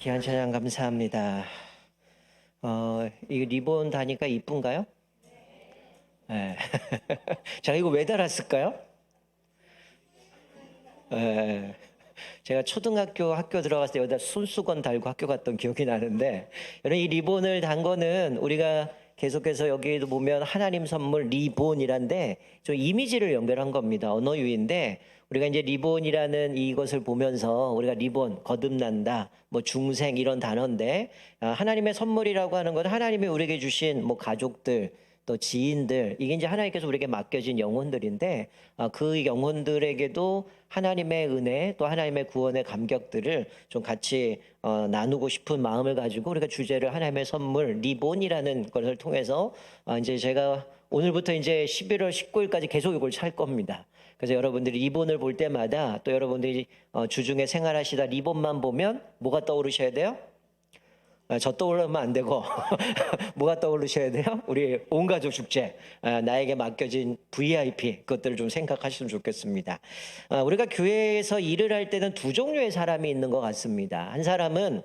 귀한 찬양 감사합니다. 이 리본 다니까 이쁜가요? 네. 제가 이거 왜 달았을까요? 네. 제가 초등학교 학교 들어갔을 때 여기다 손수건 달고 학교 갔던 기억이 나는데, 여러분 이 리본을 단 거는 우리가 계속해서 여기에도 보면 하나님 선물 리본이란데 좀 이미지를 연결한 겁니다. 언어유인데 우리가 이제 리본이라는 이것을 보면서 우리가 리본 거듭난다, 뭐 중생 이런 단어인데 하나님의 선물이라고 하는 건 하나님이 우리에게 주신 뭐 가족들 또 지인들, 이게 이제 하나님께서 우리에게 맡겨진 영혼들인데 그 영혼들에게도 하나님의 은혜 또 하나님의 구원의 감격들을 좀 같이 나누고 싶은 마음을 가지고 우리가 주제를 하나님의 선물 리본이라는 것을 통해서 이제 제가 오늘부터 이제 11월 19일까지 계속 이걸 찰 겁니다. 그래서 여러분들이 리본을 볼 때마다 또 여러분들이 주중에 생활하시다 리본만 보면 뭐가 떠오르셔야 돼요? 저 떠오르면 안 되고 뭐가 떠오르셔야 돼요? 우리 온 가족 축제, 나에게 맡겨진 VIP, 그것들을 좀 생각하시면 좋겠습니다. 우리가 교회에서 일을 할 때는 두 종류의 사람이 있는 것 같습니다. 한 사람은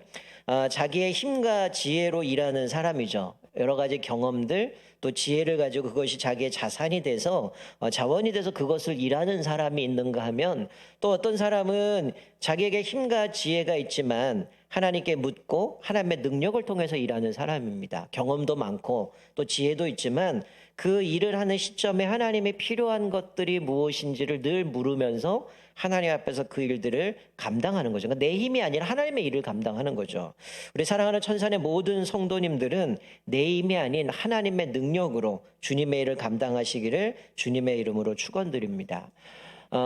자기의 힘과 지혜로 일하는 사람이죠. 여러 가지 경험들 또 지혜를 가지고 그것이 자기의 자산이 돼서 자원이 돼서 그것을 일하는 사람이 있는가 하면, 또 어떤 사람은 자기에게 힘과 지혜가 있지만 하나님께 묻고 하나님의 능력을 통해서 일하는 사람입니다. 경험도 많고 또 지혜도 있지만 그 일을 하는 시점에 하나님이 필요한 것들이 무엇인지를 늘 물으면서 하나님 앞에서 그 일들을 감당하는 거죠. 그러니까 내 힘이 아니라 하나님의 일을 감당하는 거죠. 우리 사랑하는 천산의 모든 성도님들은 내 힘이 아닌 하나님의 능력으로 주님의 일을 감당하시기를 주님의 이름으로 축원드립니다.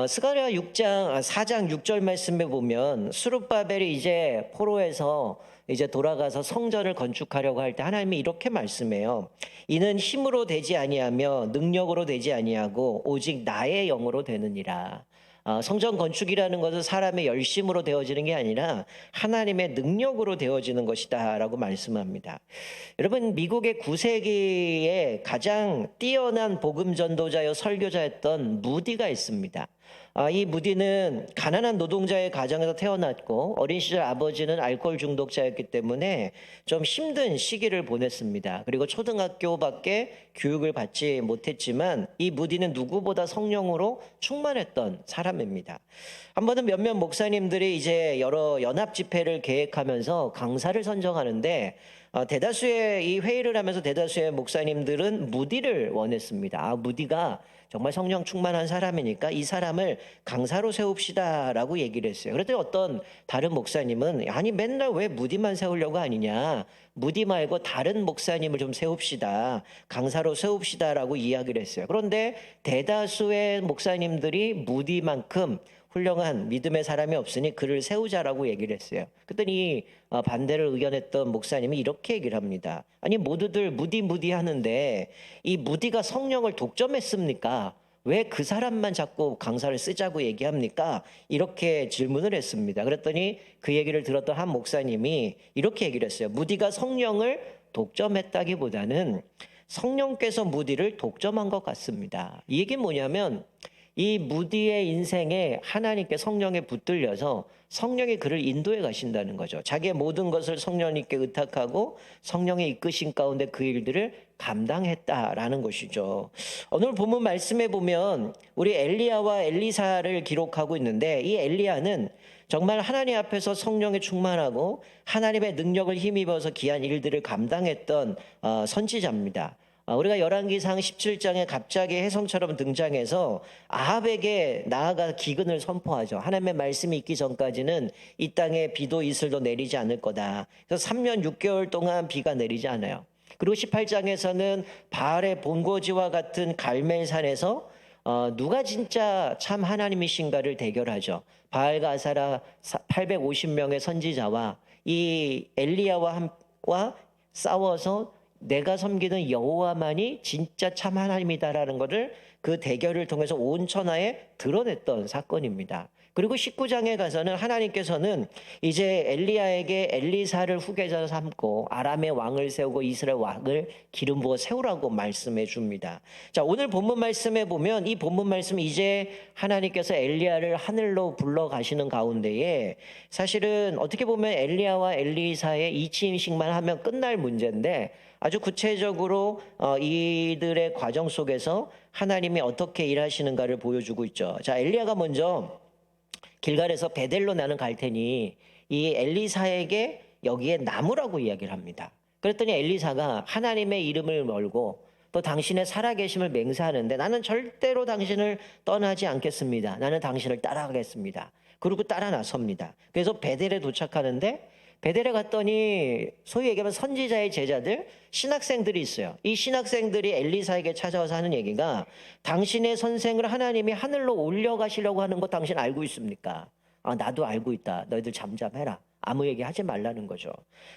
스가랴 4장 6절 말씀에 보면 스룹바벨이 이제 포로에서 이제 돌아가서 성전을 건축하려고 할 때 하나님이 이렇게 말씀해요. 이는 힘으로 되지 아니하며 능력으로 되지 아니하고 오직 나의 영으로 되느니라. 성전 건축이라는 것은 사람의 열심으로 되어지는 게 아니라 하나님의 능력으로 되어지는 것이다 라고 말씀합니다. 여러분, 미국의 9세기에 가장 뛰어난 복음 전도자여 설교자였던 무디가 있습니다. 이 무디는 가난한 노동자의 가정에서 태어났고 어린 시절 아버지는 알코올 중독자였기 때문에 좀 힘든 시기를 보냈습니다. 그리고 초등학교밖에 교육을 받지 못했지만 이 무디는 누구보다 성령으로 충만했던 사람입니다. 한 번은 몇몇 목사님들이 이제 여러 연합 집회를 계획하면서 강사를 선정하는데 대다수의 이 회의를 하면서 대다수의 목사님들은 무디를 원했습니다. 무디가 정말 성령 충만한 사람이니까 이 사람을 강사로 세웁시다라고 얘기를 했어요. 그랬더니 어떤 다른 목사님은 아니 맨날 왜 무디만 세우려고 하느냐, 무디 말고 다른 목사님을 좀 세웁시다, 강사로 세웁시다라고 이야기를 했어요. 그런데 대다수의 목사님들이 무디만큼 훌륭한 믿음의 사람이 없으니 그를 세우자라고 얘기를 했어요. 그랬더니 반대를 의견했던 목사님이 이렇게 얘기를 합니다. 아니 모두들 무디 하는데 이 무디가 성령을 독점했습니까? 왜 그 사람만 자꾸 강사를 쓰자고 얘기합니까? 이렇게 질문을 했습니다. 그랬더니 그 얘기를 들었던 한 목사님이 이렇게 얘기를 했어요. 무디가 성령을 독점했다기보다는 성령께서 무디를 독점한 것 같습니다. 이 얘기는 뭐냐면 이 무디의 인생에 하나님께 성령에 붙들려서 성령이 그를 인도해 가신다는 거죠. 자기의 모든 것을 성령님께 의탁하고 성령의 이끄신 가운데 그 일들을 감당했다라는 것이죠. 오늘 본문 말씀에 보면 우리 엘리야와 엘리사를 기록하고 있는데 이 엘리야는 정말 하나님 앞에서 성령에 충만하고 하나님의 능력을 힘입어서 귀한 일들을 감당했던 선지자입니다. 우리가 열왕기상 17장에 갑자기 혜성처럼 등장해서 아합에게 나아가 기근을 선포하죠. 하나님의 말씀이 있기 전까지는 이 땅에 비도 이슬도 내리지 않을 거다. 그래서 3년 6개월 동안 비가 내리지 않아요. 그리고 18장에서는 바알의 본고지와 같은 갈멜산에서 누가 진짜 참 하나님이신가를 대결하죠. 바알과 아사라 850명의 선지자와 이 엘리야와 싸워서 내가 섬기는 여호와만이 진짜 참 하나님이다라는 것을 그 대결을 통해서 온 천하에 드러냈던 사건입니다. 그리고 19장에 가서는 하나님께서는 이제 엘리야에게 엘리사를 후계자로 삼고 아람의 왕을 세우고 이스라엘 왕을 기름 부어 세우라고 말씀해 줍니다. 자, 오늘 본문 말씀에 보면 이 본문 말씀 이제 하나님께서 엘리야를 하늘로 불러 가시는 가운데에 사실은 어떻게 보면 엘리야와 엘리사의 이치임식만 하면 끝날 문제인데 아주 구체적으로 이들의 과정 속에서 하나님이 어떻게 일하시는가를 보여주고 있죠. 자, 엘리야가 먼저 길갈에서 베델로 나는 갈 테니 이 엘리사에게 여기에 나무라고 이야기를 합니다. 그랬더니 엘리사가 하나님의 이름을 걸고 또 당신의 살아계심을 맹세하는데 나는 절대로 당신을 떠나지 않겠습니다. 나는 당신을 따라가겠습니다. 그리고 따라 나섭니다. 그래서 베델에 도착하는데 베델에 갔더니 소위 얘기하면 선지자의 제자들, 신학생들이 있어요. 이 신학생들이 엘리사에게 찾아와서 하는 얘기가 당신의 선생을 하나님이 하늘로 올려가시려고 하는 거 당신 알고 있습니까? 아, 나도 알고 있다. 너희들 잠잠해라. 아무 얘기 하지 말라는 거죠.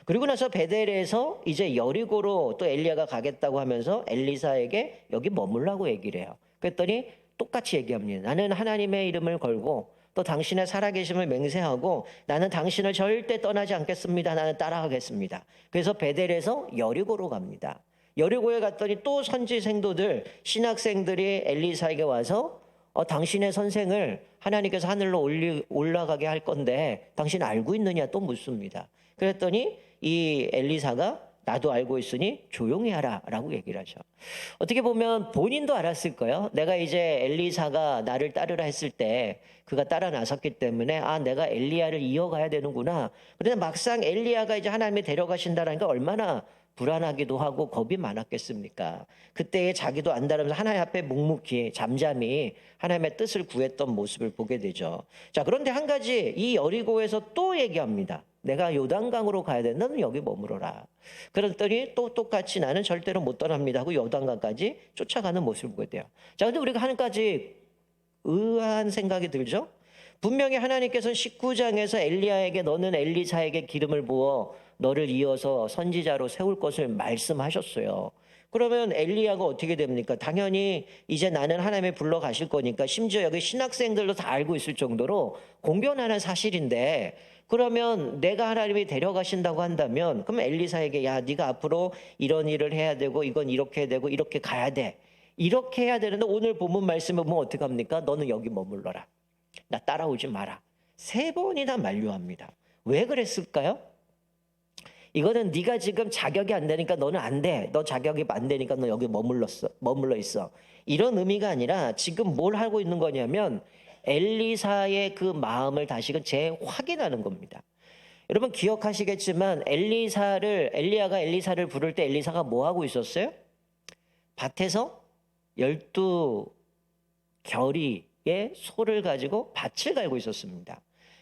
그리고 나서 베델에서 이제 여리고로 또 엘리야가 가겠다고 하면서 엘리사에게 여기 머물라고 얘기를 해요. 그랬더니 똑같이 얘기합니다. 나는 하나님의 이름을 걸고 또 당신의 살아계심을 맹세하고 나는 당신을 절대 떠나지 않겠습니다. 나는 따라가겠습니다. 그래서 베델에서 여리고로 갑니다. 여리고에 갔더니 또 선지 생도들, 신학생들이 엘리사에게 와서 당신의 선생을 하나님께서 하늘로 올라가게 할 건데 당신 알고 있느냐 또 묻습니다. 그랬더니 이 엘리사가 나도 알고 있으니 조용히 하라 라고 얘기를 하죠. 어떻게 보면 본인도 알았을 거예요. 내가 이제 엘리사가 나를 따르라 했을 때 그가 따라 나섰기 때문에 아, 내가 엘리야를 이어가야 되는구나. 그런데 막상 엘리야가 이제 하나님이 데려가신다라니까 얼마나 불안하기도 하고 겁이 많았겠습니까? 그때에 자기도 안다면서 하나님 앞에 묵묵히 잠잠히 하나님의 뜻을 구했던 모습을 보게 되죠. 자, 그런데 한 가지 이 여리고에서 또 얘기합니다. 내가 요단강으로 가야 돼. 너는 여기 머무러라. 그랬더니 또 똑같이 나는 절대로 못 떠납니다 하고 요단강까지 쫓아가는 모습을 보게 돼요. 자, 근데 우리가 한 가지 의아한 생각이 들죠? 분명히 하나님께서는 19장에서 엘리야에게 너는 엘리사에게 기름을 부어 너를 이어서 선지자로 세울 것을 말씀하셨어요. 그러면 엘리야가 어떻게 됩니까? 당연히 이제 나는 하나님이 불러 가실 거니까 심지어 여기 신학생들도 다 알고 있을 정도로 공견하는 사실인데 그러면 내가 하나님이 데려가신다고 한다면 그럼 엘리사에게 야 네가 앞으로 이런 일을 해야 되고 이건 이렇게 해야 되고 이렇게 가야 돼. 이렇게 해야 되는데 오늘 본문 말씀을 보면 어떻게 합니까? 너는 여기 머물러라. 나 따라오지 마라. 3번이나 만류합니다. 왜 그랬을까요? 이거는 네가 지금 자격이 안 되니까 너는 안 돼. 너 자격이 안 되니까 너 여기 머물러 있어. 이런 의미가 아니라 지금 뭘 하고 있는 거냐면 엘리사의 그 마음을 다시금 재확인하는 겁니다. 여러분 기억하시겠지만 엘리야가 엘리사를 부를 때 엘리사가 뭐 하고 있었어요? 밭에서 12겨리의 소를 가지고 밭을 갈고 있었습니다.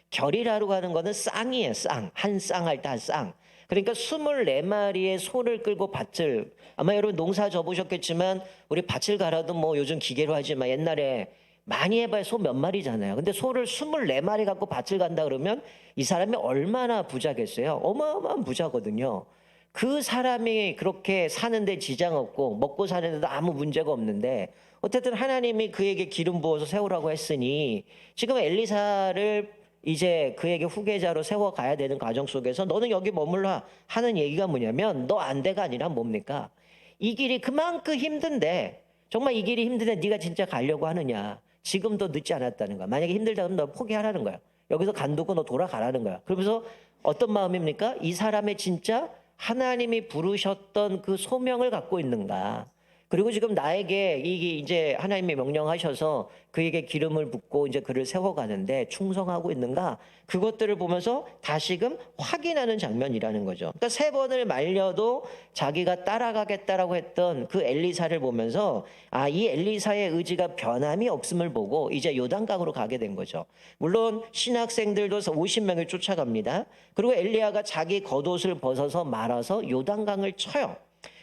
겨리라고 하는 거는 쌍이에요. 쌍. 한 쌍 할 때 한 쌍. 그러니까 24마리의 소를 끌고 밭을 아마 여러분 농사 져보셨겠지만 우리 밭을 갈아도 뭐 요즘 기계로 하지만 옛날에 많이 해봐야 소 몇 마리잖아요. 근데 소를 24마리 갖고 밭을 간다 그러면 이 사람이 얼마나 부자겠어요? 어마어마한 부자거든요. 그 사람이 그렇게 사는데 지장 없고 먹고 사는데도 아무 문제가 없는데 어쨌든 하나님이 그에게 기름 부어서 세우라고 했으니 지금 엘리사를 이제 그에게 후계자로 세워가야 되는 과정 속에서 너는 여기 머물러 하는 얘기가 뭐냐면 너 안 돼가 아니라 뭡니까? 이 길이 그만큼 힘든데 정말 이 길이 힘든데 네가 진짜 가려고 하느냐? 지금도 늦지 않았다는 거야. 만약에 힘들다 그러면 너 포기하라는 거야. 여기서 간두고 너 돌아가라는 거야. 그러면서 어떤 마음입니까? 이 사람의 진짜 하나님이 부르셨던 그 소명을 갖고 있는가? 그리고 지금 나에게 이제 하나님이 명령하셔서 그에게 기름을 붓고 이제 그를 세워가는데 충성하고 있는가? 그것들을 보면서 다시금 확인하는 장면이라는 거죠. 그러니까 3번을 말려도 자기가 따라가겠다라고 했던 그 엘리사를 보면서 아, 이 엘리사의 의지가 변함이 없음을 보고 이제 요단강으로 가게 된 거죠. 물론 신학생들도 50명을 쫓아갑니다. 그리고 엘리야가 자기 겉옷을 벗어서 말아서 요단강을 쳐요.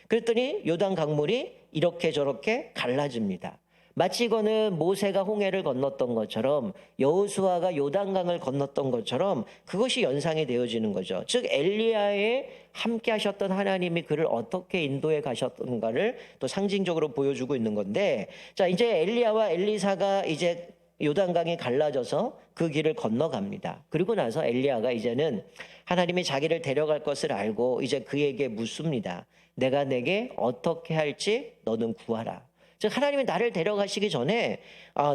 그랬더니 요단 강물이 이렇게 저렇게 갈라집니다. 마치 이거는 모세가 홍해를 건넜던 것처럼 여호수아가 요단강을 건넜던 것처럼 그것이 연상이 되어지는 거죠. 즉 엘리야에 함께 하셨던 하나님이 그를 어떻게 인도해 가셨던가를 또 상징적으로 보여주고 있는 건데 자 이제 엘리야와 엘리사가 이제 요단강이 갈라져서 그 길을 건너갑니다. 그리고 나서 엘리야가 이제는 하나님이 자기를 데려갈 것을 알고 이제 그에게 묻습니다. 내가 내게 어떻게 할지 너는 구하라. 즉 하나님이 나를 데려가시기 전에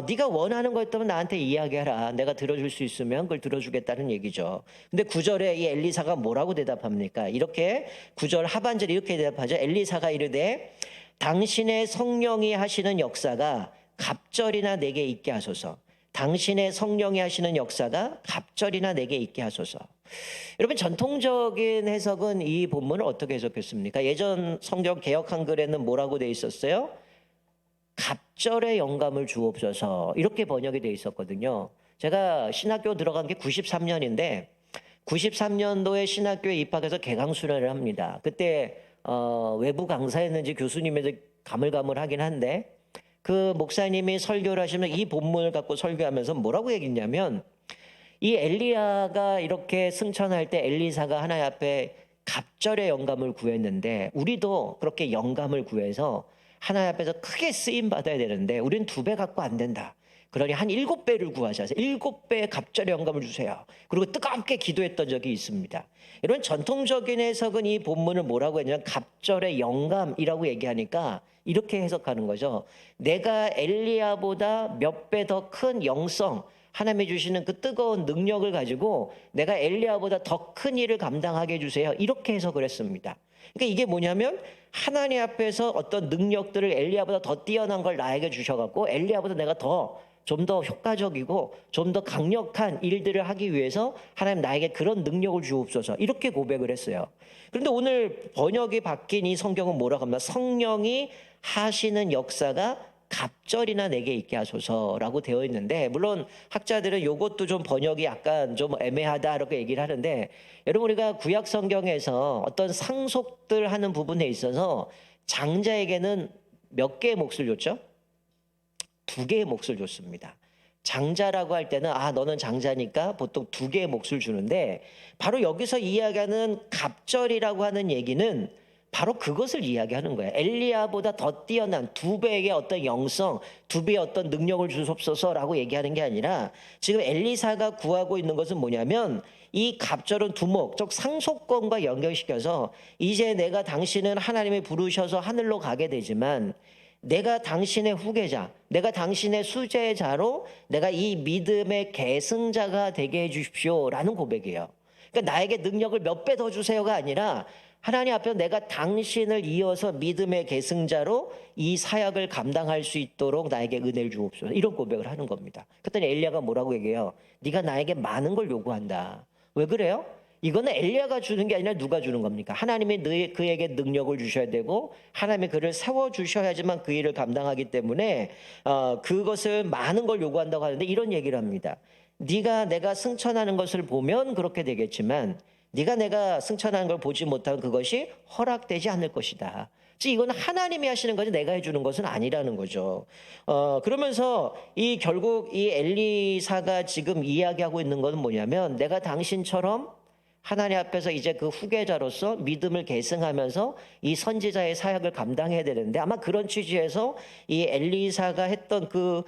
네가 원하는 거 있다면 나한테 이야기하라. 내가 들어줄 수 있으면 그걸 들어주겠다는 얘기죠. 근데 9절에 이 엘리사가 뭐라고 대답합니까? 이렇게 9절 하반절에 이렇게 대답하죠. 엘리사가 이르되 당신의 성령이 하시는 역사가 갑절이나 내게 있게 하소서. 당신의 성령이 하시는 역사가 갑절이나 내게 있게 하소서. 여러분 전통적인 해석은 이 본문을 어떻게 해석했습니까? 예전 성경 개역 한글에는 뭐라고 돼 있었어요? 갑절의 영감을 주옵소서 이렇게 번역이 돼 있었거든요. 제가 신학교 들어간 게 93년인데 93년도에 신학교에 입학해서 개강 수련을 합니다. 그때 외부 강사였는지 교수님인지 가물가물하긴 한데 그 목사님이 설교를 하시면 이 본문을 갖고 설교하면서 뭐라고 얘기했냐면 이 엘리야가 이렇게 승천할 때 엘리사가 하나님 앞에 갑절의 영감을 구했는데 우리도 그렇게 영감을 구해서 하나님 앞에서 크게 쓰임 받아야 되는데 우리는 2배 갖고 안 된다. 그러니 한 7배를 구하자. 7배의 갑절의 영감을 주세요. 그리고 뜨겁게 기도했던 적이 있습니다. 이런 전통적인 해석은 이 본문을 뭐라고 했냐면 갑절의 영감이라고 얘기하니까 이렇게 해석하는 거죠. 내가 엘리야보다 몇 배 더 큰 영성, 하나님이 주시는 그 뜨거운 능력을 가지고 내가 엘리야보다 더 큰 일을 감당하게 해주세요. 이렇게 해석을 했습니다. 그러니까 이게 뭐냐면 하나님 앞에서 어떤 능력들을 엘리야보다 더 뛰어난 걸 나에게 주셔갖고 엘리야보다 내가 좀 더 효과적이고 좀 더 강력한 일들을 하기 위해서 하나님 나에게 그런 능력을 주옵소서 이렇게 고백을 했어요. 그런데 오늘 번역이 바뀐 이 성경은 뭐라고 합니까? 성령이 하시는 역사가 갑절이나 내게 있게 하소서라고 되어 있는데 물론 학자들은 이것도 좀 번역이 약간 좀 애매하다 이렇게 얘기를 하는데 여러분 우리가 구약 성경에서 어떤 상속들 하는 부분에 있어서 장자에게는 몇 개의 몫을 줬죠? 2개의 몫을 줬습니다. 장자라고 할 때는 너는 장자니까 보통 2개의 몫을 주는데 바로 여기서 이야기하는 갑절이라고 하는 얘기는 바로 그것을 이야기하는 거예요. 엘리야보다 더 뛰어난 2배의 어떤 영성, 2배의 어떤 능력을 주옵소서라고 얘기하는 게 아니라 지금 엘리사가 구하고 있는 것은 뭐냐면 이 갑절은 두목, 즉 상속권과 연결시켜서 이제 내가 당신은 하나님이 부르셔서 하늘로 가게 되지만 내가 당신의 후계자, 내가 당신의 수제자로 내가 이 믿음의 계승자가 되게 해 주십시오라는 고백이에요. 그러니까 나에게 능력을 몇 배 더 주세요가 아니라 하나님 앞에 내가 당신을 이어서 믿음의 계승자로 이 사역을 감당할 수 있도록 나에게 은혜를 주옵소서 이런 고백을 하는 겁니다. 그랬더니 엘리야가 뭐라고 얘기해요? 네가 나에게 많은 걸 요구한다. 왜 그래요? 이거는 엘리야가 주는 게 아니라 누가 주는 겁니까? 하나님이 그에게 능력을 주셔야 되고 하나님이 그를 세워주셔야지만 그 일을 감당하기 때문에 그것을 많은 걸 요구한다고 하는데 이런 얘기를 합니다. 네가 내가 승천하는 것을 보면 그렇게 되겠지만 네가 내가 승천하는 걸 보지 못하면 그것이 허락되지 않을 것이다. 즉 이건 하나님이 하시는 거지 내가 해주는 것은 아니라는 거죠. 그러면서 결국 이 엘리사가 지금 이야기하고 있는 것은 뭐냐면 내가 당신처럼 하나님 앞에서 이제 그 후계자로서 믿음을 계승하면서 이 선지자의 사역을 감당해야 되는데 아마 그런 취지에서 이 엘리사가 했던 그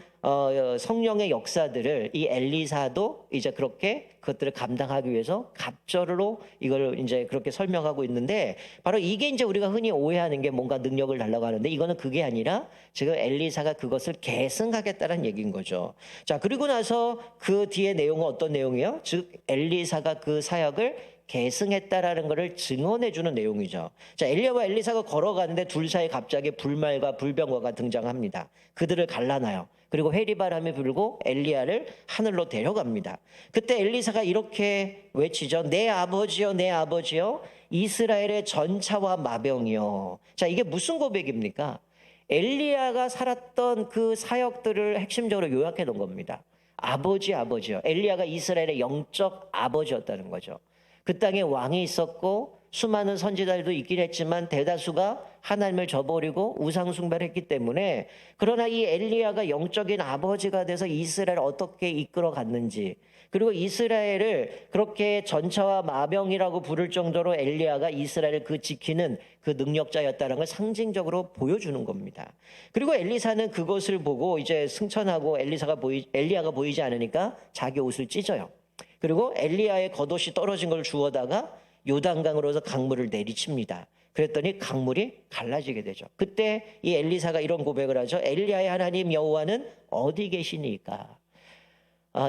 성령의 역사들을 이 엘리사도 이제 그렇게 그것들을 감당하기 위해서 갑절로 이걸 이제 그렇게 설명하고 있는데 바로 이게 이제 우리가 흔히 오해하는 게 뭔가 능력을 달라고 하는데 이거는 그게 아니라 지금 엘리사가 그것을 계승하겠다는 얘기인 거죠. 자, 그리고 나서 그 뒤에 내용은 어떤 내용이에요? 즉 엘리사가 그 사역을 계승했다라는 것을 증언해 주는 내용이죠. 자, 엘리야와 엘리사가 걸어가는데 둘 사이에 갑자기 불말과 불병거가 등장합니다. 그들을 갈라놔요. 그리고 회리바람이 불고 엘리야를 하늘로 데려갑니다. 그때 엘리사가 이렇게 외치죠. 내 아버지여, 내 아버지여, 이스라엘의 전차와 마병이여. 자, 이게 무슨 고백입니까? 엘리야가 살았던 그 사역들을 핵심적으로 요약해 놓은 겁니다. 아버지, 아버지요. 엘리야가 이스라엘의 영적 아버지였다는 거죠. 그 땅에 왕이 있었고 수많은 선지자들도 있긴 했지만 대다수가 하나님을 저버리고 우상 숭배를 했기 때문에 그러나 이 엘리야가 영적인 아버지가 돼서 이스라엘을 어떻게 이끌어 갔는지 그리고 이스라엘을 그렇게 전차와 마병이라고 부를 정도로 엘리야가 이스라엘을 지키는 그 능력자였다는 걸 상징적으로 보여주는 겁니다. 그리고 엘리사는 그것을 보고 이제 승천하고 엘리야가 보이지 않으니까 자기 옷을 찢어요. 그리고 엘리야의 겉옷이 떨어진 걸 주워다가 요단강으로서 강물을 내리칩니다. 그랬더니 강물이 갈라지게 되죠. 그때 이 엘리사가 이런 고백을 하죠. 엘리야의 하나님 여호와는 어디 계시니까?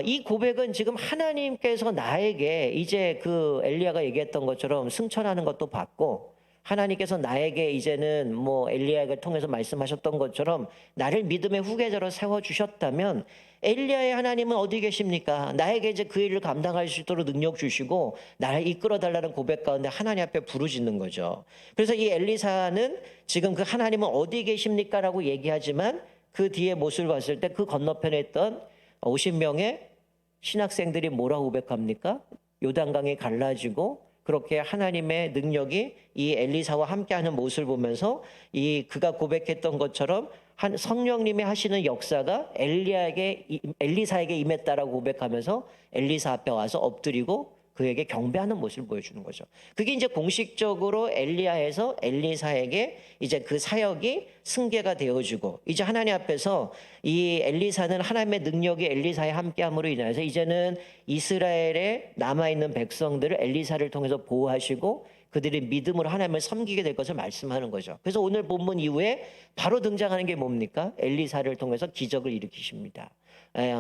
이 고백은 지금 하나님께서 나에게 이제 그 엘리야가 얘기했던 것처럼 승천하는 것도 받고, 하나님께서 나에게 이제는 뭐 엘리야를 통해서 말씀하셨던 것처럼 나를 믿음의 후계자로 세워주셨다면 엘리야의 하나님은 어디 계십니까? 나에게 이제 그 일을 감당할 수 있도록 능력 주시고 나를 이끌어 달라는 고백 가운데 하나님 앞에 부르짖는 거죠. 그래서 이 엘리사는 지금 그 하나님은 어디 계십니까? 라고 얘기하지만 그 뒤에 모습을 봤을 때 그 건너편에 있던 50명의 신학생들이 뭐라고 고백합니까? 요단강이 갈라지고 그렇게 하나님의 능력이 이 엘리사와 함께하는 모습을 보면서 그가 고백했던 것처럼 성령님이 하시는 역사가 엘리사에게 임했다라고 고백하면서 엘리사 앞에 와서 엎드리고 그에게 경배하는 모습을 보여주는 거죠. 그게 이제 공식적으로 엘리야에서 엘리사에게 이제 그 사역이 승계가 되어지고, 이제 하나님 앞에서 이 엘리사는 하나님의 능력이 엘리사에 함께함으로 인해서 이제는 이스라엘에 남아있는 백성들을 엘리사를 통해서 보호하시고 그들이 믿음으로 하나님을 섬기게 될 것을 말씀하는 거죠. 그래서 오늘 본문 이후에 바로 등장하는 게 뭡니까? 엘리사를 통해서 기적을 일으키십니다.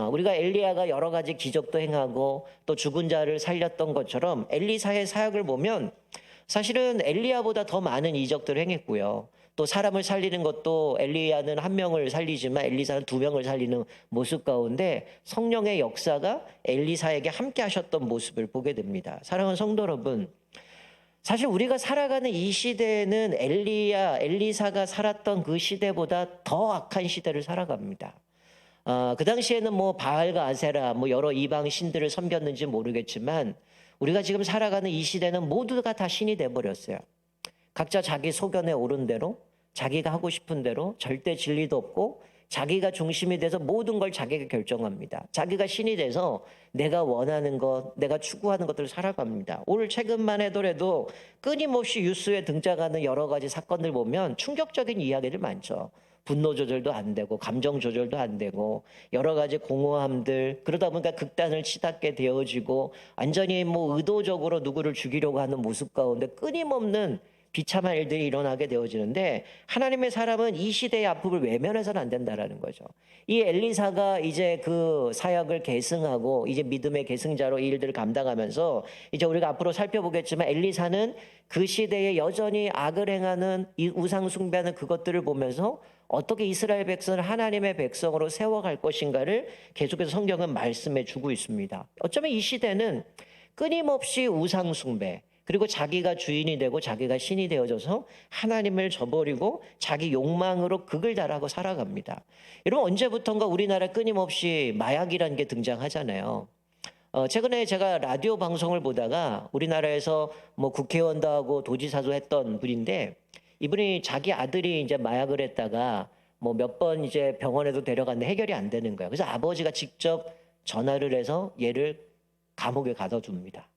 우리가 엘리야가 여러 가지 기적도 행하고 또 죽은 자를 살렸던 것처럼 엘리사의 사역을 보면 사실은 엘리야보다 더 많은 이적들을 행했고요. 또 사람을 살리는 것도 엘리야는 한 명을 살리지만 엘리사는 2명을 살리는 모습 가운데 성령의 역사가 엘리사에게 함께 하셨던 모습을 보게 됩니다. 사랑하는 성도 여러분, 사실 우리가 살아가는 이 시대에는 엘리사가 살았던 그 시대보다 더 악한 시대를 살아갑니다. 그 당시에는 뭐 바알과 아세라, 뭐 여러 이방 신들을 섬겼는지 모르겠지만 우리가 지금 살아가는 이 시대는 모두가 다 신이 돼버렸어요. 각자 자기 소견에 오른 대로, 자기가 하고 싶은 대로, 절대 진리도 없고 자기가 중심이 돼서 모든 걸 자기가 결정합니다. 자기가 신이 돼서 내가 원하는 것, 내가 추구하는 것들을 살아갑니다. 오늘 최근만 해더라도 끊임없이 뉴스에 등장하는 여러 가지 사건들 보면 충격적인 이야기들 많죠. 분노 조절도 안 되고 감정 조절도 안 되고 여러 가지 공허함들, 그러다 보니까 극단을 치닫게 되어지고 완전히 뭐 의도적으로 누구를 죽이려고 하는 모습 가운데 끊임없는 비참한 일들이 일어나게 되어지는데, 하나님의 사람은 이 시대의 아픔을 외면해서는 안 된다라는 거죠. 이 엘리사가 이제 그 사역을 계승하고 이제 믿음의 계승자로 이 일들을 감당하면서 이제 우리가 앞으로 살펴보겠지만 엘리사는 그 시대에 여전히 악을 행하는 이 우상 숭배하는 그것들을 보면서 어떻게 이스라엘 백성을 하나님의 백성으로 세워갈 것인가를 계속해서 성경은 말씀해 주고 있습니다. 어쩌면 이 시대는 끊임없이 우상 숭배, 그리고 자기가 주인이 되고 자기가 신이 되어져서 하나님을 저버리고 자기 욕망으로 극을 달하고 살아갑니다. 여러분, 언제부턴가 우리나라에 끊임없이 마약이라는 게 등장하잖아요. 최근에 제가 라디오 방송을 보다가 우리나라에서 뭐 국회의원도 하고 도지사도 했던 분인데, 이분이 자기 아들이 이제 마약을 했다가 뭐 몇 번 이제 병원에도 데려갔는데 해결이 안 되는 거예요. 그래서 아버지가 직접 전화를 해서 얘를 감옥에 가둬둡니다.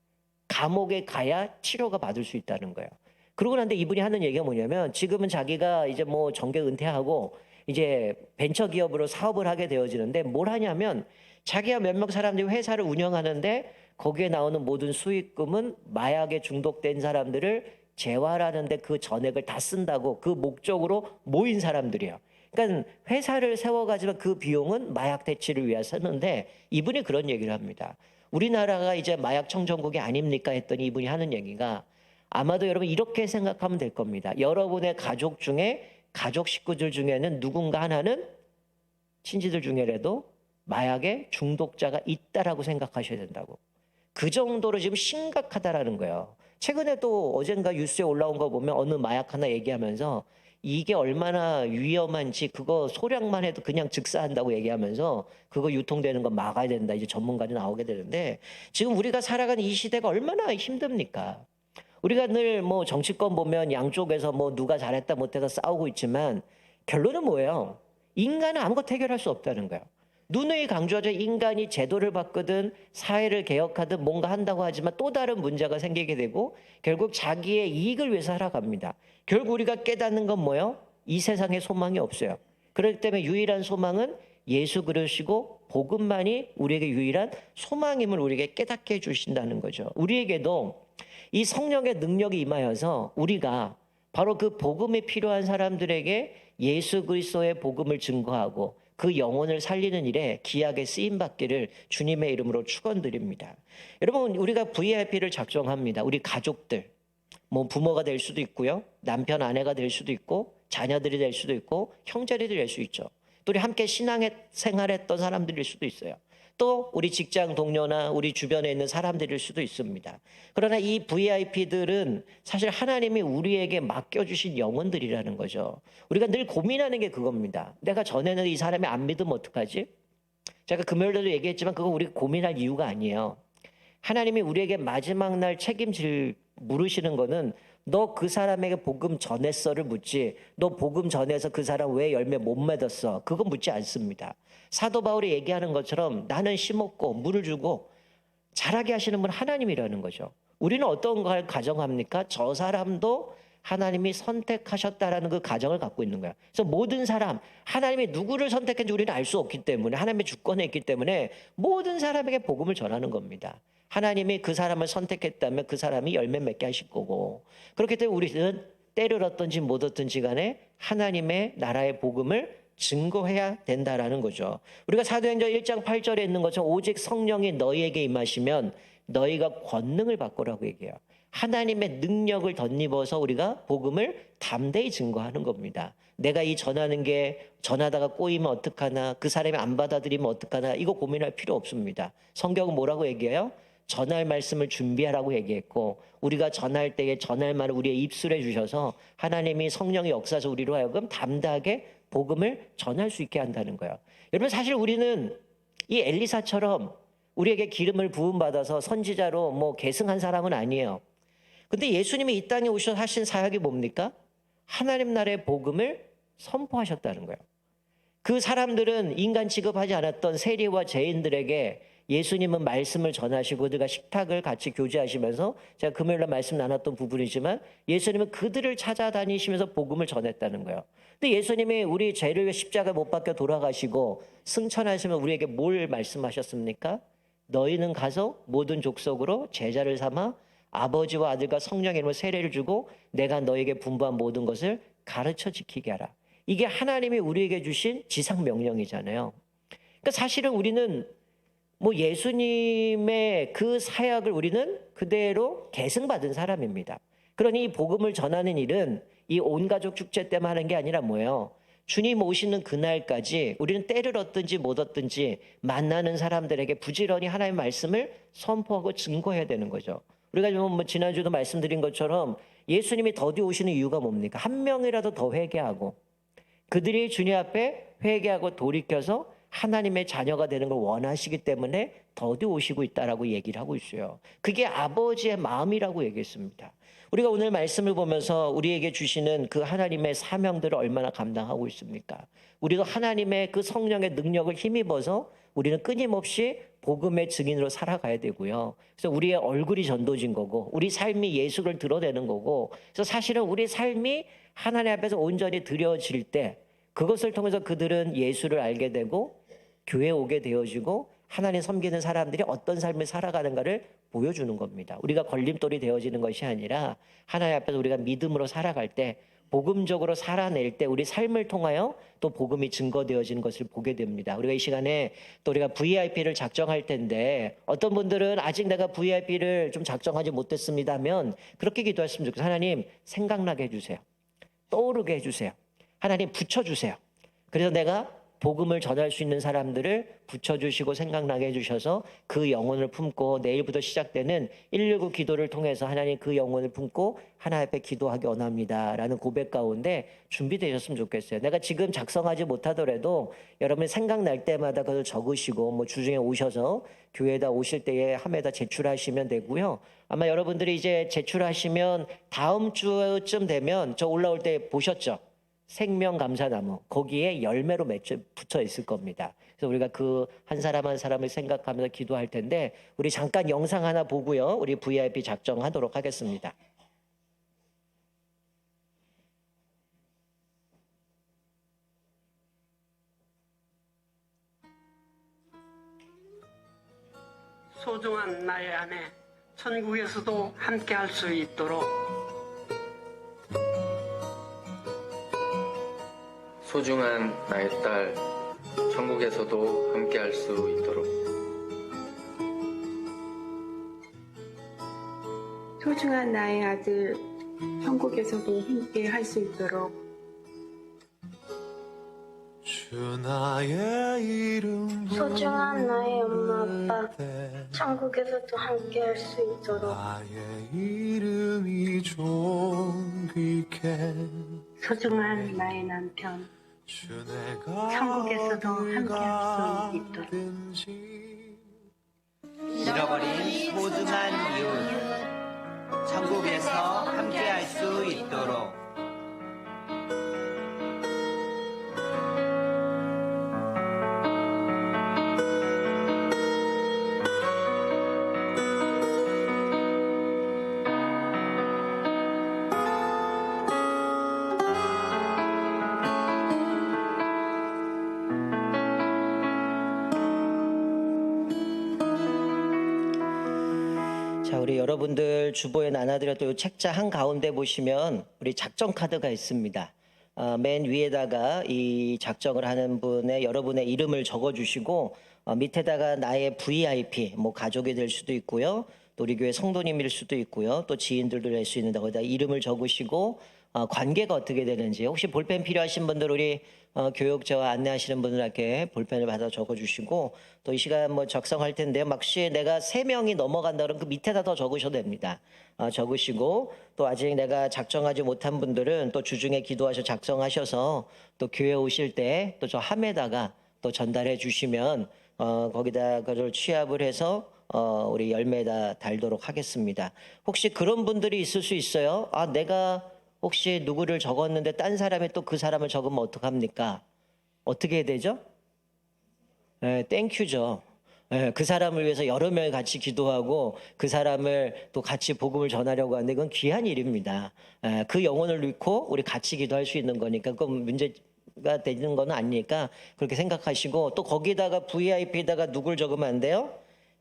감옥에 가야 치료가 받을 수 있다는 거예요. 그러고 난데 이분이 하는 얘기가 뭐냐면, 지금은 자기가 이제 뭐 정계 은퇴하고 이제 벤처기업으로 사업을 하게 되어지는데 뭘 하냐면 자기가 몇 명 사람들이 회사를 운영하는데 거기에 나오는 모든 수익금은 마약에 중독된 사람들을 재활하는데 그 전액을 다 쓴다고 그 목적으로 모인 사람들이에요. 그러니까 회사를 세워가지고 그 비용은 마약 대치를 위해서 쓰는데 이분이 그런 얘기를 합니다. 우리나라가 이제 마약 청정국이 아닙니까 했더니 이분이 하는 얘기가, 아마도 여러분 이렇게 생각하면 될 겁니다. 여러분의 가족 중에 가족 식구들 중에는 누군가 하나는 친지들 중에라도 마약의 중독자가 있다라고 생각하셔야 된다고. 그 정도로 지금 심각하다라는 거예요. 최근에 또 어젠가 뉴스에 올라온 거 보면 어느 마약 하나 얘기하면서 이게 얼마나 위험한지 그거 소량만 해도 그냥 즉사한다고 얘기하면서 그거 유통되는 거 막아야 된다, 이제 전문가들이 나오게 되는데, 지금 우리가 살아가는 이 시대가 얼마나 힘듭니까? 우리가 늘 뭐 정치권 보면 양쪽에서 뭐 누가 잘했다 못해서 싸우고 있지만 결론은 뭐예요? 인간은 아무것도 해결할 수 없다는 거예요. 누누이 강조하죠. 인간이 제도를 바꾸든 사회를 개혁하든 뭔가 한다고 하지만 또 다른 문제가 생기게 되고 결국 자기의 이익을 위해서 살아갑니다. 결국 우리가 깨닫는 건 뭐예요? 이 세상에 소망이 없어요. 그렇기 때문에 유일한 소망은 예수 그리스도시고 복음만이 우리에게 유일한 소망임을 우리에게 깨닫게 해주신다는 거죠. 우리에게도 이 성령의 능력이 임하여서 우리가 바로 그 복음이 필요한 사람들에게 예수 그리스도의 복음을 증거하고 그 영혼을 살리는 일에 귀하게 쓰임받기를 주님의 이름으로 축원드립니다. 여러분, 우리가 VIP를 작정합니다. 우리 가족들, 뭐 부모가 될 수도 있고요, 남편 아내가 될 수도 있고, 자녀들이 될 수도 있고, 형제들이 될 수 있죠. 또 우리 함께 신앙생활했던 사람들일 수도 있어요. 또 우리 직장 동료나 우리 주변에 있는 사람들일 수도 있습니다. 그러나 이 VIP들은 사실 하나님이 우리에게 맡겨주신 영혼들이라는 거죠. 우리가 늘 고민하는 게 그겁니다. 내가 전에는 이 사람이 안 믿으면 어떡하지? 제가 금요일에도 얘기했지만 그거 우리가 고민할 이유가 아니에요. 하나님이 우리에게 마지막 날 책임질 물으시는 거는 너 그 사람에게 복음 전했어를 묻지, 너 복음 전해서 그 사람 왜 열매 못 맺었어? 그건 묻지 않습니다. 사도 바울이 얘기하는 것처럼 나는 심었고 물을 주고 자라게 하시는 분 하나님이라는 거죠. 우리는 어떤 걸 가정합니까? 저 사람도 하나님이 선택하셨다라는 그 가정을 갖고 있는 거야. 그래서 모든 사람, 하나님이 누구를 선택했는지 우리는 알 수 없기 때문에, 하나님의 주권에 있기 때문에 모든 사람에게 복음을 전하는 겁니다. 하나님이 그 사람을 선택했다면 그 사람이 열매 맺게 하실 거고, 그렇기 때문에 우리는 때를 얻든지 못 얻든지 간에 하나님의 나라의 복음을 증거해야 된다라는 거죠. 우리가 사도행전 1장 8절에 있는 것처럼 오직 성령이 너희에게 임하시면 너희가 권능을 받고라고 얘기해요. 하나님의 능력을 덧입어서 우리가 복음을 담대히 증거하는 겁니다. 내가 이 전하는 게 전하다가 꼬이면 어떡하나, 그 사람이 안 받아들이면 어떡하나, 이거 고민할 필요 없습니다. 성경은 뭐라고 얘기해요? 전할 말씀을 준비하라고 얘기했고, 우리가 전할 때에 전할 말을 우리의 입술에 주셔서 하나님이 성령의 역사에서 우리로 하여금 담대하게 복음을 전할 수 있게 한다는 거예요. 여러분, 사실 우리는 이 엘리사처럼 우리에게 기름을 부음받아서 선지자로 뭐 계승한 사람은 아니에요. 근데 예수님이 이 땅에 오셔서 하신 사역이 뭡니까? 하나님 나라의 복음을 선포하셨다는 거예요. 그 사람들은 인간 취급하지 않았던 세리와 죄인들에게 예수님은 말씀을 전하시고 그들과 식탁을 같이 교제하시면서, 제가 금요일날 말씀 나눴던 부분이지만 예수님은 그들을 찾아다니시면서 복음을 전했다는 거예요. 근데 예수님이 우리 죄를 위해 십자가에 못 박혀 돌아가시고 승천하시면 우리에게 뭘 말씀하셨습니까? 너희는 가서 모든 족속으로 제자를 삼아 아버지와 아들과 성령의 이름으로 세례를 주고 내가 너에게 분부한 모든 것을 가르쳐 지키게 하라. 이게 하나님이 우리에게 주신 지상 명령이잖아요. 그러니까 사실은 우리는 뭐 예수님의 그 사역을 우리는 그대로 계승받은 사람입니다. 그러니 이 복음을 전하는 일은 이 온가족 축제 때만 하는 게 아니라 뭐예요? 주님 오시는 그날까지 우리는 때를 얻든지 못 얻든지 만나는 사람들에게 부지런히 하나님의 말씀을 선포하고 증거해야 되는 거죠. 우리가 뭐 지난주도 말씀드린 것처럼 예수님이 더디 오시는 이유가 뭡니까? 한 명이라도 더 회개하고 그들이 주님 앞에 회개하고 돌이켜서 하나님의 자녀가 되는 걸 원하시기 때문에 더디 오시고 있다라고 얘기를 하고 있어요. 그게 아버지의 마음이라고 얘기했습니다. 우리가 오늘 말씀을 보면서 우리에게 주시는 그 하나님의 사명들을 얼마나 감당하고 있습니까? 우리도 하나님의 그 성령의 능력을 힘입어서 우리는 끊임없이 복음의 증인으로 살아가야 되고요. 그래서 우리의 얼굴이 전도진 거고 우리 삶이 예수를 드러내는 거고, 그래서 사실은 우리 삶이 하나님 앞에서 온전히 드려질 때 그것을 통해서 그들은 예수를 알게 되고 교회에 오게 되어지고 하나님 섬기는 사람들이 어떤 삶을 살아가는가를 보여주는 겁니다. 우리가 걸림돌이 되어지는 것이 아니라 하나님 앞에서 우리가 믿음으로 살아갈 때, 복음적으로 살아낼 때 우리 삶을 통하여 또 복음이 증거되어지는 것을 보게 됩니다. 우리가 이 시간에 또 우리가 VIP를 작정할 텐데 어떤 분들은 아직 내가 VIP를 좀 작정하지 못했습니다 하면 그렇게 기도했으면 좋겠어요. 하나님 생각나게 해주세요. 떠오르게 해주세요. 하나님 붙여주세요. 그래서 내가 복음을 전할 수 있는 사람들을 붙여주시고 생각나게 해주셔서 그 영혼을 품고 내일부터 시작되는 119 기도를 통해서 하나님 그 영혼을 품고 하나님 앞에 기도하기 원합니다 라는 고백 가운데 준비되셨으면 좋겠어요. 내가 지금 작성하지 못하더라도 여러분이 생각날 때마다 그걸 적으시고 뭐 주중에 오셔서 교회에다 오실 때에 함에다 제출하시면 되고요. 아마 여러분들이 이제 제출하시면 다음 주쯤 되면 저 올라올 때 보셨죠? 생명 감사나무 거기에 열매로 맺혀 붙어 있을 겁니다. 그래서 우리가 그 한 사람 한 사람을 생각하면서 기도할 텐데 우리 잠깐 영상 하나 보고요. 우리 VIP 작정하도록 하겠습니다. 소중한 나의 아내, 천국에서도 함께할 수 있도록 소중한 나의 딸, 천국에서도 함께할 수 있도록 소중한 나의 아들, 천국에서도 함께 할 수 있도록 주 나의 이름 소중한 나의 엄마 아빠 천국에서도 함께 할 수 있도록 나의 이름이 존귀케 소중한 나의 남편, 주 내가 천국에서도 함께할 수 있도록 잃어버린 소중한 이웃 천국에서 함께할 수 있도록. 자, 우리 여러분들 주보에 나눠드렸던 이 책자 한가운데 보시면 우리 작정 카드가 있습니다. 맨 위에다가 이 작정을 하는 분의 여러분의 이름을 적어주시고 밑에다가 나의 VIP, 뭐 가족이 될 수도 있고요. 또 우리 교회 성도님일 수도 있고요. 또 지인들도 될 수 있는데 거기다 이름을 적으시고 관계가 어떻게 되는지 혹시 볼펜 필요하신 분들 우리 교육자와 안내하시는 분들께 볼펜을 받아 적어주시고 또 이 시간 뭐 작성할 텐데요. 혹시 내가 3명이 넘어간다 그러면 그 밑에다 더 적으셔도 됩니다. 적으시고 또 아직 내가 작정하지 못한 분들은 또 주중에 기도하셔 작성하셔서 또 교회 오실 때 또 저 함에다가 또 전달해 주시면 거기다 그걸 취합을 해서 우리 열매에다 달도록 하겠습니다. 혹시 그런 분들이 있을 수 있어요. 내가 혹시 누구를 적었는데 딴 사람이 또 그 사람을 적으면 어떡합니까? 어떻게 해야 되죠? 땡큐죠. 그 사람을 위해서 여러 명이 같이 기도하고 그 사람을 또 같이 복음을 전하려고 하는데 그건 귀한 일입니다. 그 영혼을 놓고 우리 같이 기도할 수 있는 거니까 그건 문제가 되는 건 아니니까 그렇게 생각하시고 또 거기다가 VIP에다가 누굴 적으면 안 돼요?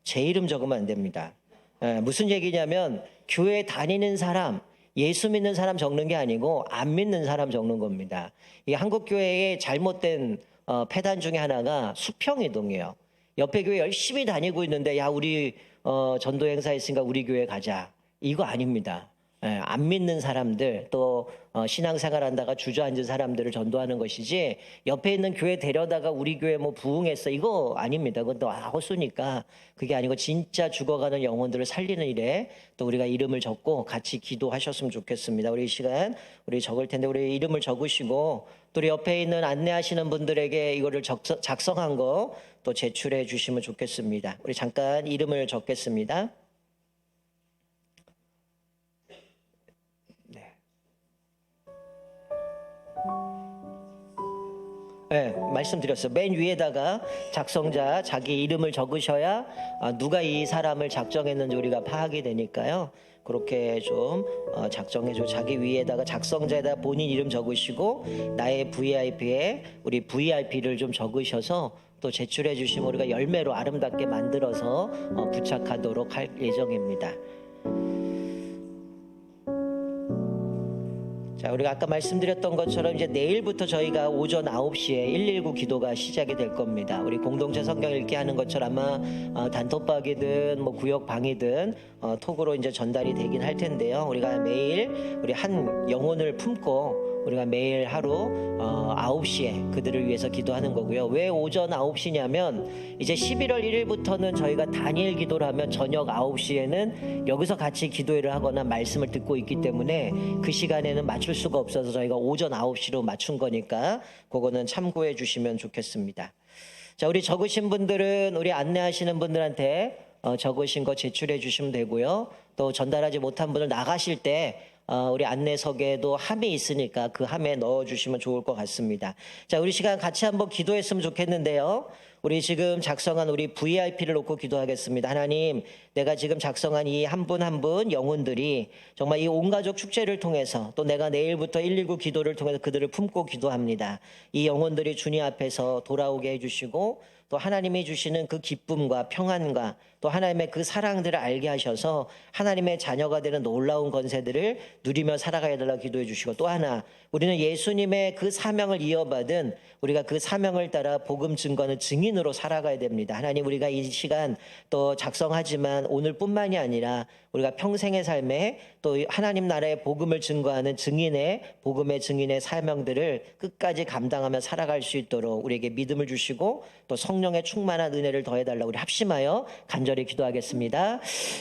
제 이름 적으면 안 됩니다. 무슨 얘기냐면 교회 다니는 사람 예수 믿는 사람 적는 게 아니고 안 믿는 사람 적는 겁니다. 이 한국교회의 잘못된 패단 중에 하나가 수평이동이에요. 옆에 교회 열심히 다니고 있는데 야 우리 전도 행사 있으니까 우리 교회 가자. 이거 아닙니다. 안 믿는 사람들 또 신앙생활한다가 주저앉은 사람들을 전도하는 것이지 옆에 있는 교회 데려다가 우리 교회 뭐 부흥했어 이거 아닙니다. 그건 또 헛수니까 그게 아니고 진짜 죽어가는 영혼들을 살리는 일에 또 우리가 이름을 적고 같이 기도하셨으면 좋겠습니다. 우리 이 시간 우리 적을 텐데 우리 이름을 적으시고 또 우리 옆에 있는 안내하시는 분들에게 이거를 작성한 거 또 제출해 주시면 좋겠습니다. 우리 잠깐 이름을 적겠습니다. 말씀드렸어요. 맨 위에다가 작성자 자기 이름을 적으셔야 누가 이 사람을 작정했는지 우리가 파악이 되니까요. 그렇게 좀 작정해줘. 자기 위에다가 작성자에다 본인 이름 적으시고 나의 VIP에 우리 VIP를 좀 적으셔서 또 제출해 주시면 우리가 열매로 아름답게 만들어서 부착하도록 할 예정입니다. 자, 우리가 아까 말씀드렸던 것처럼 이제 내일부터 저희가 오전 9시에 119 기도가 시작이 될 겁니다. 우리 공동체 성경 읽기 하는 것처럼 아마 단톡방이든 뭐 구역방이든 톡으로 이제 전달이 되긴 할 텐데요. 우리가 매일 우리 한 영혼을 품고 우리가 매일 하루 9시에 그들을 위해서 기도하는 거고요. 왜 오전 9시냐면 이제 11월 1일부터는 저희가 다니엘 기도를 하면 저녁 9시에는 여기서 같이 기도회를 하거나 말씀을 듣고 있기 때문에 그 시간에는 맞출 수가 없어서 저희가 오전 9시로 맞춘 거니까 그거는 참고해 주시면 좋겠습니다. 자, 우리 적으신 분들은 우리 안내하시는 분들한테 적으신 거 제출해 주시면 되고요. 또 전달하지 못한 분들 나가실 때 우리 안내석에도 함이 있으니까 그 함에 넣어주시면 좋을 것 같습니다. 자, 우리 시간 같이 한번 기도했으면 좋겠는데요. 우리 지금 작성한 우리 VIP를 놓고 기도하겠습니다. 하나님, 내가 지금 작성한 이 한 분 한 분 영혼들이 정말 이 온 가족 축제를 통해서 또 내가 내일부터 119 기도를 통해서 그들을 품고 기도합니다. 이 영혼들이 주님 앞에서 돌아오게 해주시고 또 하나님이 주시는 그 기쁨과 평안과 또 하나님의 그 사랑들을 알게 하셔서 하나님의 자녀가 되는 놀라운 권세들을 누리며 살아가야 달라고 기도해 주시고, 또 하나 우리는 예수님의 그 사명을 이어받은 우리가 그 사명을 따라 복음 증거하는 증인으로 살아가야 됩니다. 하나님, 우리가 이 시간 또 작성하지만 오늘뿐만이 아니라 우리가 평생의 삶에 또 하나님 나라의 복음을 증거하는 증인의 복음의 증인의 사명들을 끝까지 감당하며 살아갈 수 있도록 우리에게 믿음을 주시고 또 성령의 충만한 은혜를 더해달라고 우리 합심하여 간절히 기도하겠습니다.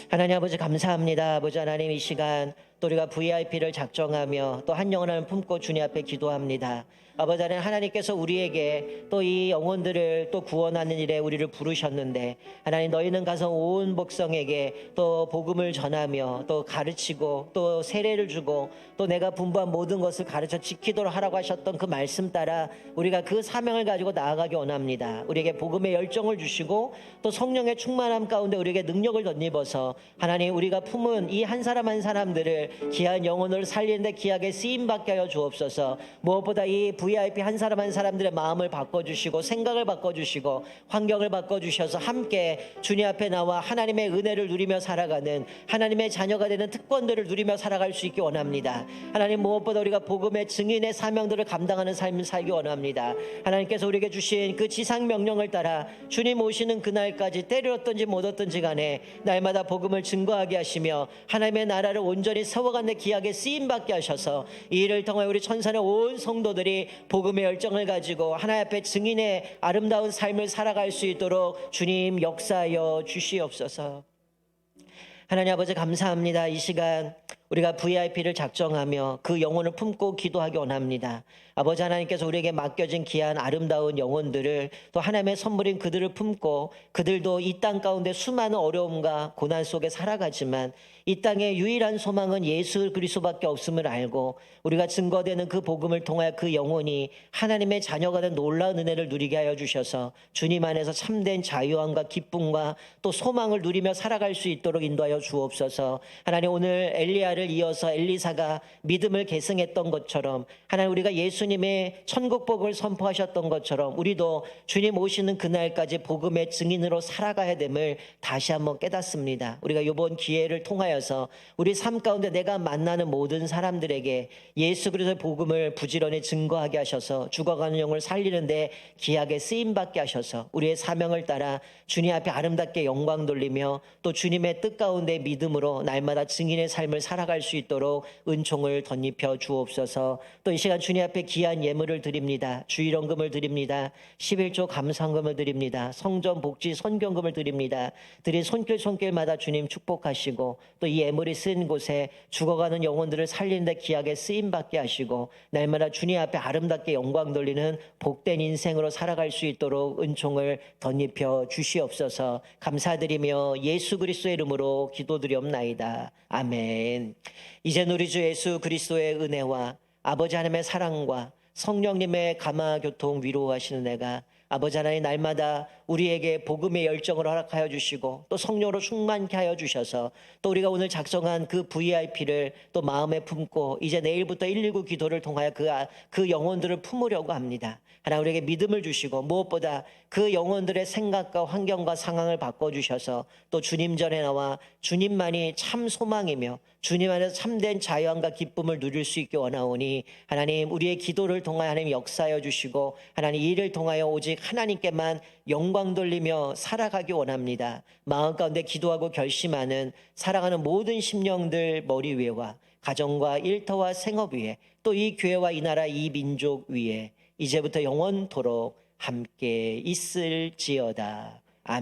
하나님 아버지, 감사합니다. 아버지 하나님, 이 시간 또 우리가 VIP를 작정하며 또 한 영혼을 품고 주님 앞에 기도합니다. 아버지 하나님, 하나님께서 우리에게 또 이 영혼들을 또 구원하는 일에 우리를 부르셨는데, 하나님 너희는 가서 온 백성에게 또 복음을 전하며 또 가르치고 또 세례를 주고 또 내가 분부한 모든 것을 가르쳐 지키도록 하라고 하셨던 그 말씀 따라 우리가 그 사명을 가지고 나아가기 원합니다. 우리에게 복음의 열정을 주시고 또 성령의 충만함 가운데 우리에게 능력을 덧입어서 하나님, 우리가 품은 이 한 사람 한 사람들을 귀한 영혼을 살리는데 귀하게 쓰임받게 하여 주옵소서. 무엇보다 이 VIP 한 사람 한 사람들의 마음을 바꿔주시고 생각을 바꿔주시고 환경을 바꿔주셔서 함께 주님 앞에 나와 하나님의 은혜를 누리며 살아가는 하나님의 자녀가 되는 특권들을 누리며 살아갈 수 있기 원합니다. 하나님, 무엇보다 우리가 복음의 증인의 사명들을 감당하는 삶을 살기 원합니다. 하나님께서 우리에게 주신 그 지상 명령을 따라 주님 오시는 그날까지 때를 얻든지 못 얻든지 간에 날마다 복음을 증거하게 하시며 하나님의 나라를 온전히 세워가는 데 귀하게 쓰임받게 하셔서 이 일을 통해 우리 천산의 온 성도들이 복음의 열정을 가지고 하나님 앞에 증인의 아름다운 삶을 살아갈 수 있도록 주님 역사하여 주시옵소서. 하나님 아버지, 감사합니다. 이 시간 우리가 VIP를 작정하며 그 영혼을 품고 기도하기 원합니다. 아버지 하나님께서 우리에게 맡겨진 귀한 아름다운 영혼들을 또 하나님의 선물인 그들을 품고 그들도 이 땅 가운데 수많은 어려움과 고난 속에 살아가지만 이 땅의 유일한 소망은 예수 그리스도밖에 없음을 알고 우리가 증거되는 그 복음을 통하여 그 영혼이 하나님의 자녀가 된 놀라운 은혜를 누리게 하여 주셔서 주님 안에서 참된 자유함과 기쁨과 또 소망을 누리며 살아갈 수 있도록 인도하여 주옵소서. 하나님, 오늘 엘리야를 이어서 엘리사가 믿음을 계승했던 것처럼 하나님, 우리가 예수님의 천국복을 선포하셨던 것처럼 우리도 주님 오시는 그날까지 복음의 증인으로 살아가야 됨을 다시 한번 깨닫습니다. 우리가 이번 기회를 통하여서 우리 삶 가운데 내가 만나는 모든 사람들에게 예수 그리스도의 복음을 부지런히 증거하게 하셔서 죽어가는 영을 살리는데 귀하게 쓰임받게 하셔서 우리의 사명을 따라 주님 앞에 아름답게 영광 돌리며 또 주님의 뜻 가운데 믿음으로 날마다 증인의 삶을 살아갈 수 있도록 은총을 덧입혀 주옵소서. 또 이 시간 주님 앞에 귀한 예물을 드립니다. 주일원금을 드립니다. 11조 감사금을 드립니다. 성전 복지 선경금을 드립니다. 드린 손길마다 주님 축복하시고 또 이 예물이 쓰인 곳에 죽어가는 영혼들을 살리는데 귀하게 쓰임받게 하시고 날마다 주님 앞에 아름답게 영광 돌리는 복된 인생으로 살아갈 수 있도록 은총을 덧입혀 주시옵소서. 감사드리며 예수 그리스도의 이름으로 기도드리옵나이다. 아멘. 이제 우리 주 예수 그리스도의 은혜와 아버지 하나님의 사랑과 성령님의 감화 교통 위로하시는 내가 아버지 하나님 날마다 우리에게 복음의 열정을 허락하여 주시고 또 성령으로 충만케 하여 주셔서 또 우리가 오늘 작성한 그 VIP를 또 마음에 품고 이제 내일부터 119 기도를 통하여 그 영혼들을 품으려고 합니다. 하나님, 우리에게 믿음을 주시고 무엇보다 그 영혼들의 생각과 환경과 상황을 바꿔주셔서 또 주님 전에 나와 주님만이 참 소망이며 주님 안에서 참된 자유함과 기쁨을 누릴 수 있게 원하오니 하나님, 우리의 기도를 통하여 하나님 역사하여 주시고 하나님 이를 통하여 오직 하나님께만 영광 돌리며 살아가기 원합니다. 마음 가운데 기도하고 결심하는 사랑하는 모든 심령들 머리 위에와 가정과 일터와 생업 위에 또 이 교회와 이 나라 이 민족 위에 이제부터 영원토록 함께 있을지어다. 아멘.